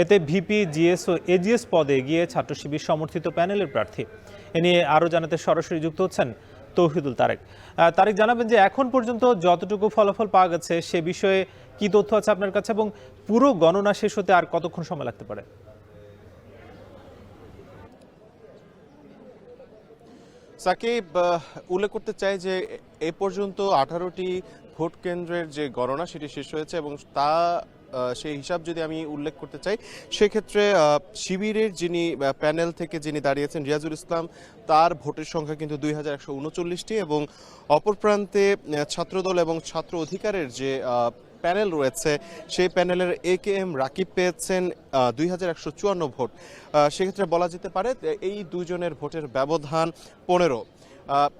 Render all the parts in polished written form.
এতে VP, GS ও AGS পদে এগিয়ে ছাত্র শিবির সমর্থিত প্যানেলের প্রার্থী। এ নিয়ে আরও জানাতে সরাসরি যুক্ত হচ্ছেন তৌহিদুল তারেক। তারেক, জানাবেন যে এখন পর্যন্ত যতটুকু ফলাফল পাওয়া গেছে সে বিষয়ে কি তথ্য আছে আপনার কাছে, এবং পুরো গণনা শেষ হতে আর কতক্ষণ সময় লাগতে পারে? সাকিব, উল্লেখ করতে চাই যে এ পর্যন্ত 18টি ভোট কেন্দ্রের যে গণনা সেটি শেষ হয়েছে এবং সেই হিসাব যদি আমি উল্লেখ করতে চাই সেক্ষেত্রে শিবিরের যিনি প্যানেল থেকে যিনি দাঁড়িয়েছেন রিয়াজুল ইসলাম, তার ভোটের সংখ্যা কিন্তু 2139টি এবং অপর প্রান্তে ছাত্রদল এবং ছাত্র অধিকারের যে প্যানেল রয়েছে সেই প্যানেলের AKM রাকিব পেয়েছেন 2154 ভোট। সেক্ষেত্রে বলা যেতে পারে এই দুজনের ভোটের ব্যবধান 15।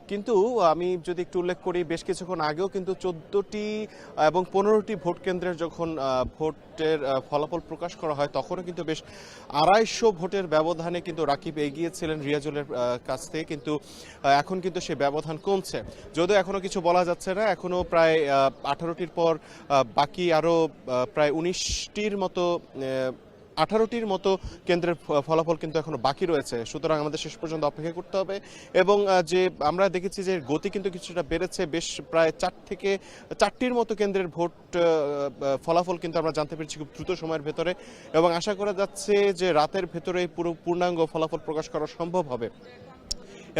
কিন্তু আমি যদি একটু উল্লেখ করি, বেশ কিছুক্ষণ আগেও কিন্তু 14টি এবং 15টি ভোট কেন্দ্রের যখন ভোটের ফলাফল প্রকাশ করা হয় তখনও কিন্তু বেশ 250 ভোটের ব্যবধানে কিন্তু রাকিব এগিয়েছিলেন রিয়াজুলের কাছ থেকে, কিন্তু এখন কিন্তু সেই ব্যবধান কমছে। যদিও এখনো কিছু বলা যাচ্ছে না, এখনো প্রায় 18টির পর বাকি আরও প্রায় 18টির মতো কেন্দ্রের ফলাফল কিন্তু এখনো বাকি রয়েছে। সুতরাং আমাদের শেষ পর্যন্ত অপেক্ষা করতে হবে এবং যে আমরা দেখেছি যে গতি কিন্তু কিছুটা বেড়েছে, বেশ প্রায় 4টির মতো কেন্দ্রের ভোট ফলাফল কিন্তু আমরা জানতে পেরেছি খুব দ্রুত সময়ের ভেতরে এবং আশা করা যাচ্ছে যে রাতের ভেতরে পুরো পূর্ণাঙ্গ ফলাফল প্রকাশ করা সম্ভব হবে।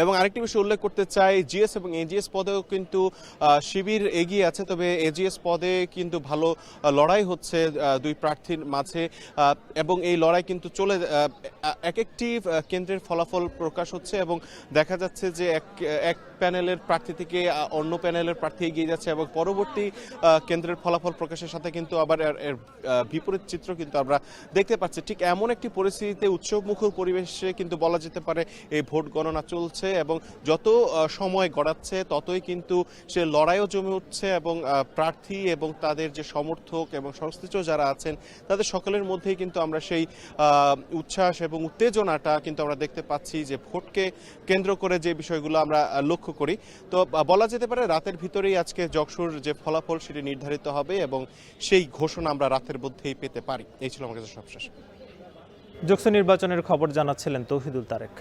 এবং আরেকটি বিষয় উল্লেখ করতে চাই, জিএস এবং এজিএস পদেও কিন্তু শিবির এগিয়ে আছে, তবে এজিএস পদে কিন্তু ভালো লড়াই হচ্ছে দুই প্রার্থীর মাঝে এবং এই লড়াই কিন্তু এক একটি কেন্দ্রের ফলাফল প্রকাশ হচ্ছে এবং দেখা যাচ্ছে যে এক প্যানেলের প্রার্থী থেকে অন্য প্যানেলের প্রার্থী এগিয়ে যাচ্ছে এবং পরবর্তী কেন্দ্রের ফলাফল প্রকাশের সাথে কিন্তু আবার এর বিপরীত চিত্র কিন্তু আমরা দেখতে পাচ্ছি। ঠিক এমন একটি পরিস্থিতিতে উৎসবমুখর পরিবেশে কিন্তু বলা যেতে পারে এই ভোট গণনা চলছে এবং যত সময় গড়াচ্ছে ততই কিন্তু সে লড়াইও জমে উঠছে এবং প্রার্থী এবং তাদের যে সমর্থক এবং সংশ্লিষ্ট যারা আছেন তাদের সকলের মধ্যেই কিন্তু আমরা সেই উচ্ছ্বাস এবং উত্তেজনাটা কিন্তু আমরা দেখতে পাচ্ছি যে ভোটকে কেন্দ্র করে যে বিষয়গুলো আমরা লক্ষ্য করি। তো বলা যেতে পারে রাতের ভিতরেই আজকে জকসুর যে ফলাফল সেটি নির্ধারিত হবে এবং সেই ঘোষণা আমরা রাতের মধ্যেই পেতে পারি। এই ছিল আমার কাছে সবশেষ। জকসু নির্বাচনের খবর জানাচ্ছিলেন তৌহিদুল তারেক।